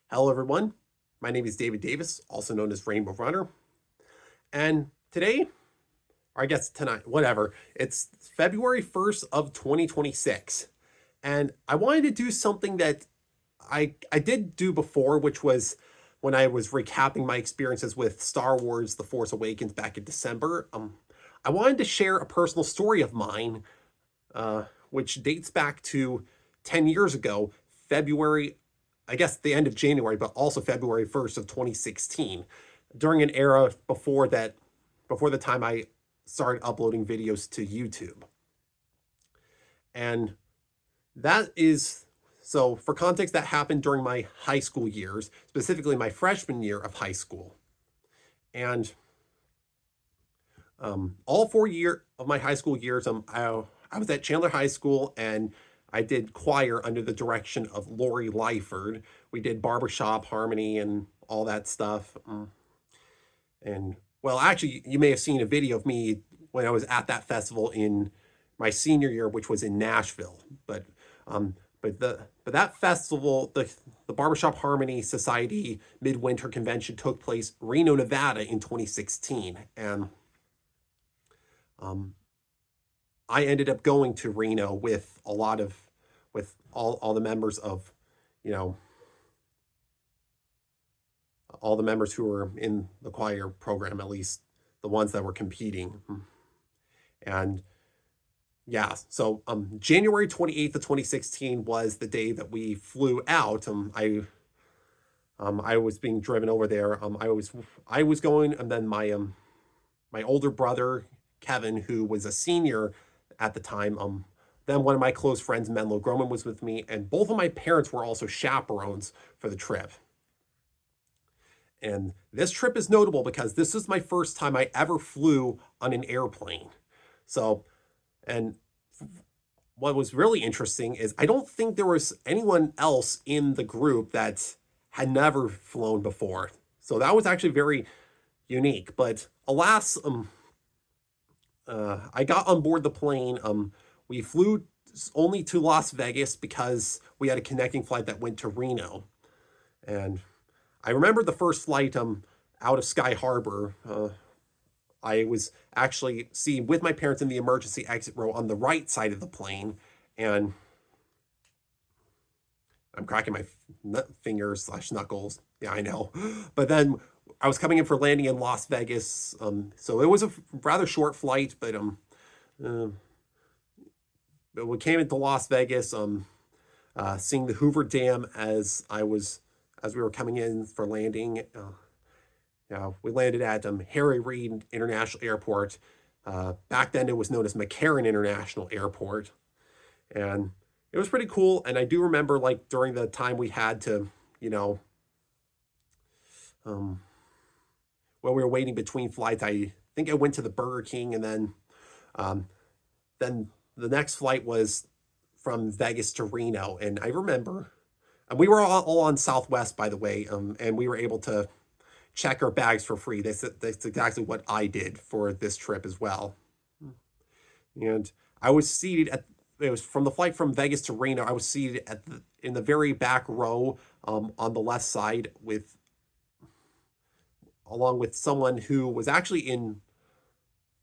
Hello, everyone. My name is David Davis, also known as Rainbow Runner. And today, or I guess tonight, whatever, it's February 1st of 2026. And I wanted to do something that I did do before, which was when I was recapping my experiences with Star Wars The Force Awakens back in December. I wanted to share a personal story of mine, which dates back to 10 years ago, February, I guess the end of January, but also February 1st of 2016, during an era before the time I started uploading videos to YouTube. And that is, so for context, that happened during my high school years, specifically my freshman year of high school. And all 4 years of my high school years, I was at Chandler High School, and I did choir under the direction of Lori Lyford. We did Barbershop Harmony and all that stuff. And well, actually, you may have seen a video of me when I was at that festival in my senior year, which was in Nashville. But that festival, the Barbershop Harmony Society Midwinter Convention, took place Reno, Nevada in 2016, and I ended up going to Reno with all the members of, you know, all the members who were in the choir program, at least the ones that were competing. And yeah, so January 28th of 2016 was the day that we flew out. I was being driven over there. I was going, and then my older brother Kevin, who was a senior at the time, then one of my close friends, Menlo Grohman, was with me, and both of my parents were also chaperones for the trip. And this trip is notable because this is my first time I ever flew on an airplane. So, and what was really interesting is I don't think there was anyone else in the group that had never flown before. So that was actually very unique. But alas, I got on board the plane. We flew only to Las Vegas because we had a connecting flight that went to Reno. And I remember the first flight out of Sky Harbor. I was actually with my parents in the emergency exit row on the right side of the plane, and I'm cracking my fingers / knuckles. Yeah, I know. But then I was coming in for landing in Las Vegas, so it was a rather short flight, but we came into Las Vegas, seeing the Hoover Dam as we were coming in for landing. We landed at Harry Reid International Airport. Back then, it was known as McCarran International Airport, and it was pretty cool. And I do remember, like, during the time we had to, when we were waiting between flights, I think I went to the Burger King, and then the next flight was from Vegas to Reno. And I remember, and we were all on Southwest, by the way, and we were able to check our bags for free. That's exactly what I did for this trip as well. And I was seated it was from the flight from Vegas to Reno. I was seated in the very back row, on the left side, along with someone who was actually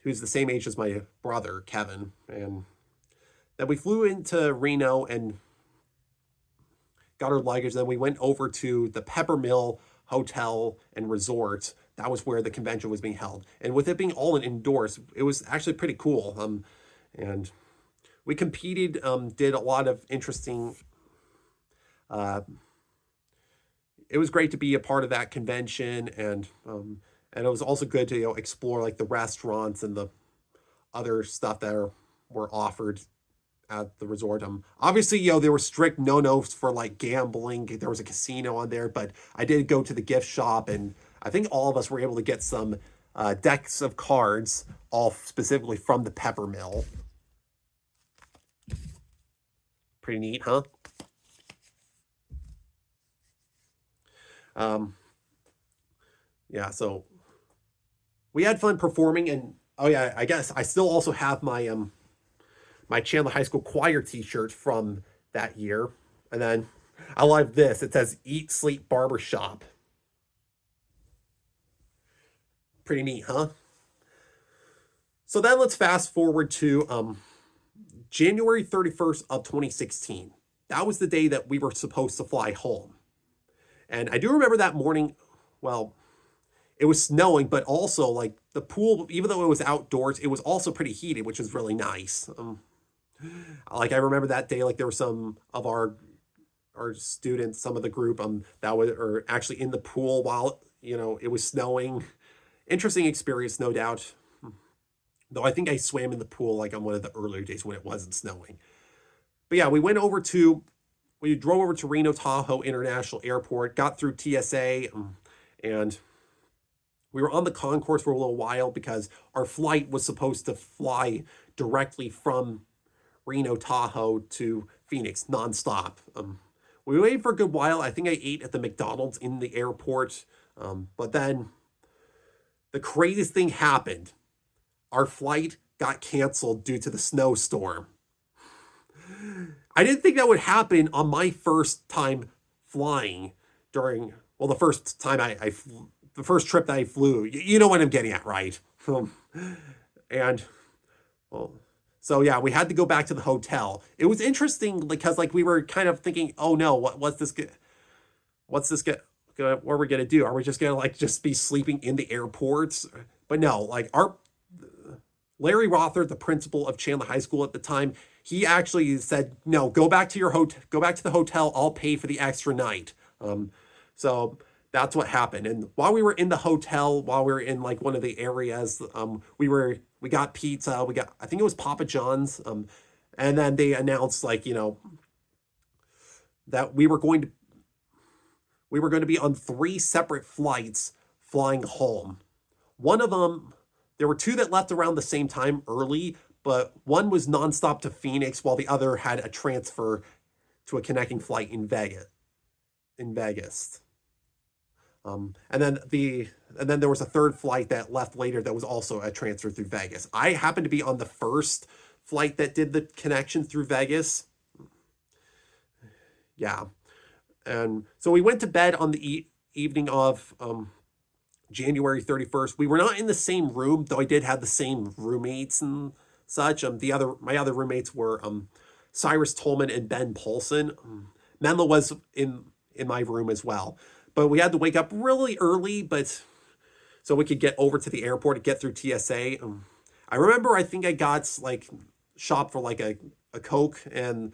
who's the same age as my brother, Kevin. And then we flew into Reno and got our luggage. Then we went over to the Peppermill Hotel and Resort. That was where the convention was being held. And with it being all indoors, it was actually pretty cool. And we competed, did a lot of interesting, it was great to be a part of that convention, and it was also good to explore, like, the restaurants and the other stuff that were offered at the resort. Obviously, there were strict no-nos for, like, gambling. There was a casino on there, but I did go to the gift shop, and I think all of us were able to get some decks of cards, all specifically from the Peppermill. Pretty neat, huh? Yeah, so we had fun performing, and oh yeah, I guess I still also have my Chandler High School choir t-shirt from that year. And then I love this. It says Eat Sleep Barbershop. Pretty neat, huh? So then let's fast forward to January 31st of 2016. That was the day that we were supposed to fly home. And I do remember that morning, well, it was snowing, but also like the pool, even though it was outdoors, it was also pretty heated, which was really nice. Like I remember that day, like there were some of our students, some of the group that were actually in the pool while it was snowing. Interesting experience, no doubt. Though I think I swam in the pool like on one of the earlier days when it wasn't snowing. But yeah, we drove over to Reno Tahoe International Airport, got through TSA, and we were on the concourse for a little while because our flight was supposed to fly directly from Reno Tahoe to Phoenix nonstop. We waited for a good while. I think I ate at the McDonald's in the airport, but then the craziest thing happened. Our flight got canceled due to the snowstorm. I didn't think that would happen on my first time flying the first time the first trip that I flew. You know what I'm getting at, right? And, well, so yeah, we had to go back to the hotel. It was interesting because like we were kind of thinking, oh no, what's this what are we gonna do? Are we just gonna like just be sleeping in the airports? But no, like Larry Rother, the principal of Chandler High School at the time, he actually said, no, go back to the hotel. I'll pay for the extra night. So that's what happened. And while we were in the hotel, while we were in like one of the areas, we got pizza. I think it was Papa John's. And then they announced like, that we were going to be on 3 separate flights flying home. One of them, there were 2 that left around the same time early, but one was nonstop to Phoenix while the other had a transfer to a connecting flight in Vegas. And then there was a 3rd flight that left later that was also a transfer through Vegas. I happened to be on the first flight that did the connection through Vegas. Yeah. And so we went to bed on the evening of January 31st. We were not in the same room, though I did have the same roommates and such. My other roommates were Cyrus Tolman and Ben Paulson. Menlo was in my room as well. But we had to wake up really early, so we could get over to the airport and get through TSA. I remember I think I got like shop for like a Coke and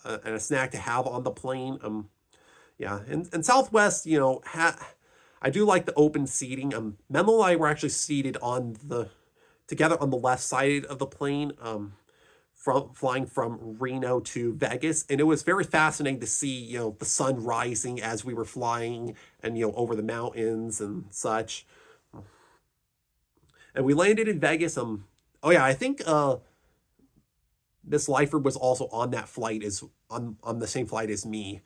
a snack to have on the plane. Yeah, and Southwest, I do like the open seating. Menlo and I were actually seated together on the left side of the plane, flying from Reno to Vegas, and it was very fascinating to see, the sun rising as we were flying, and over the mountains and such. And we landed in Vegas. Oh yeah, I think Miss Lyford was also on that flight on the same flight as me,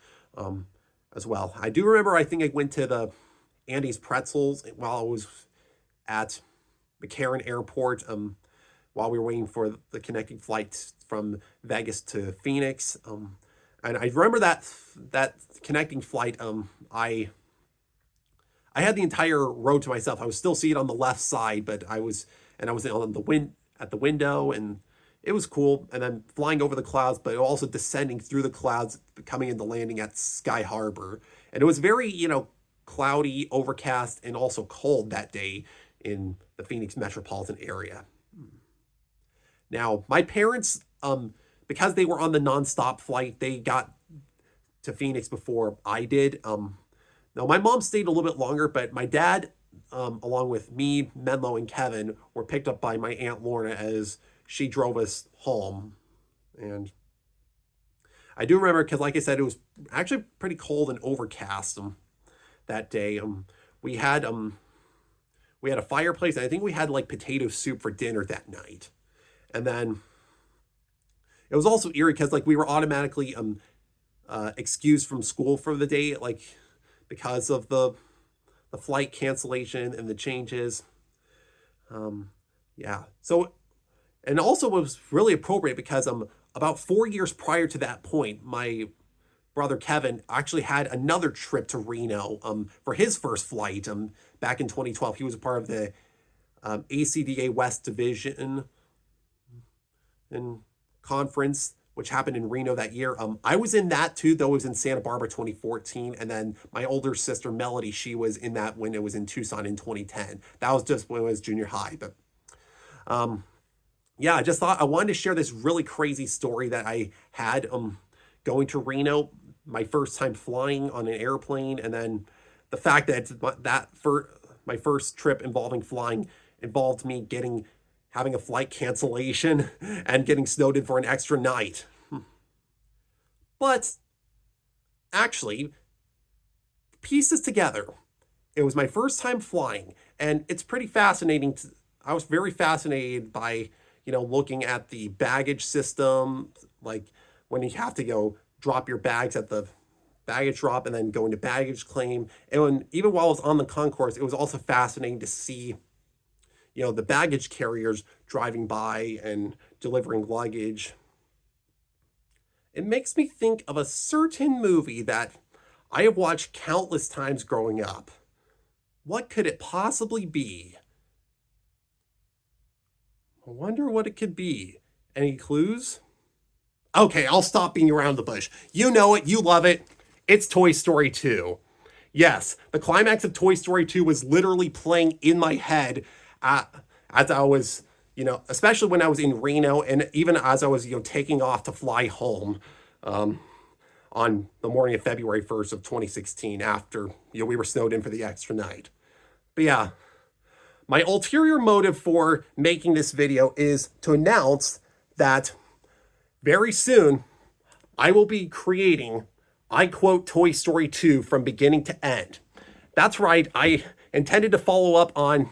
as well. I do remember. I think I went to the Andy's Pretzels while I was at McCarran Airport, while we were waiting for the connecting flight from Vegas to Phoenix. And I remember that connecting flight, I had the entire row to myself. I was still seated on the left side, but I was at the window, and it was cool. And then flying over the clouds, but also descending through the clouds, coming into landing at Sky Harbor. And it was very, cloudy, overcast, and also cold that day in the Phoenix metropolitan area. Now, my parents, because they were on the nonstop flight, they got to Phoenix before I did. Now, my mom stayed a little bit longer, but my dad, along with me, Menlo, and Kevin, were picked up by my Aunt Lorna as she drove us home. And I do remember, because like I said, it was actually pretty cold and overcast that day. We had a fireplace, and I think we had like potato soup for dinner that night. And then it was also eerie because like we were automatically excused from school for the day, like because of the flight cancellation and the changes. Yeah. So, and also was really appropriate because about 4 years prior to that point, my brother Kevin actually had another trip to Reno for his first flight back in 2012. He was a part of the ACDA West Division and conference, which happened in Reno that year. I was in that too, though it was in Santa Barbara 2014. And then my older sister Melody, she was in that when it was in Tucson in 2010. That was just when it was junior high. But yeah, I just thought I wanted to share this really crazy story that I had going to Reno, my first time flying on an airplane, and then the fact that for my first trip involving flying involved me having a flight cancellation and getting snowed in for an extra night. But actually, piece this together. It was my first time flying, and it's pretty fascinating. I was very fascinated by, looking at the baggage system, like when you have to go drop your bags at the baggage drop and then go into baggage claim. And even while I was on the concourse, it was also fascinating to see the baggage carriers driving by and delivering luggage. It makes me think of a certain movie that I have watched countless times growing up. What could it possibly be? I wonder what it could be. Any clues? Okay, I'll stop being around the bush. You know it, you love it. It's Toy Story 2. Yes, the climax of Toy Story 2 was literally playing in my head as I was, especially when I was in Reno, and even as I was, taking off to fly home on the morning of February 1st of 2016 after, we were snowed in for the extra night. But yeah, my ulterior motive for making this video is to announce that very soon I will be creating, I quote, Toy Story 2 from beginning to end. That's right, I intended to follow up on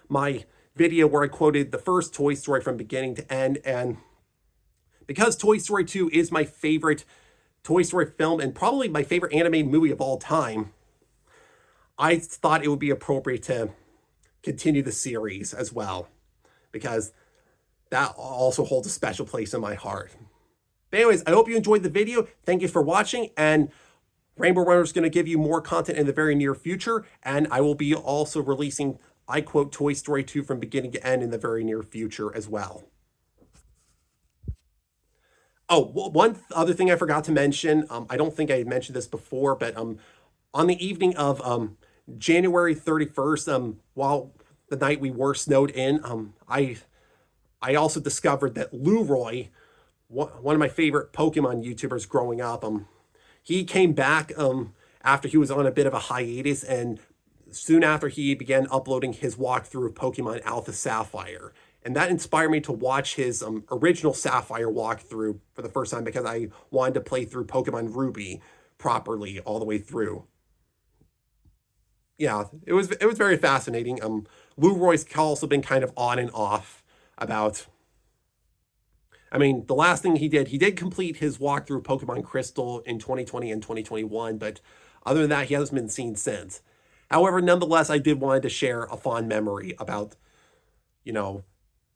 my video where I quoted the first Toy Story from beginning to end, and because Toy Story 2 is my favorite Toy Story film and probably my favorite animated movie of all time, I thought it would be appropriate to continue the series as well, because that also holds a special place in my heart. But anyways, I hope you enjoyed the video. Thank you for watching, and Rainbow Runner is going to give you more content in the very near future, and I will be also releasing, I quote, Toy Story 2 from beginning to end in the very near future as well. Oh, one other thing I forgot to mention, I don't think I mentioned this before, but on the evening of January 31st, while the night we were snowed in, I also discovered that Leroy, one of my favorite Pokemon YouTubers growing up, he came back after he was on a bit of a hiatus, and soon after he began uploading his walkthrough of Pokemon Alpha Sapphire. And that inspired me to watch his original Sapphire walkthrough for the first time, because I wanted to play through Pokemon Ruby properly all the way through. Yeah, it was very fascinating. Leroy's also been kind of on and off about, the last thing he did complete his walkthrough Pokemon Crystal in 2020 and 2021, but other than that, he hasn't been seen since. However, nonetheless, I did want to share a fond memory about,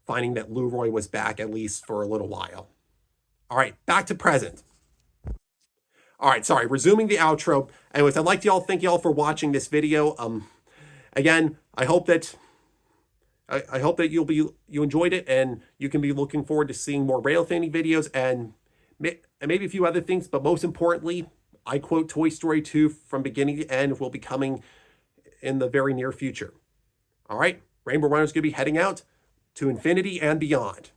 finding that Leroy was back at least for a little while. All right, back to present. All right, sorry, resuming the outro. Anyways, I'd like to thank y'all for watching this video. Again, I hope that you enjoyed it, and you can be looking forward to seeing more Rail Fanny videos and maybe a few other things. But most importantly, I quote Toy Story 2 from beginning to end will be coming in the very near future. All right, Rainbow Runner's going to be heading out to infinity and beyond.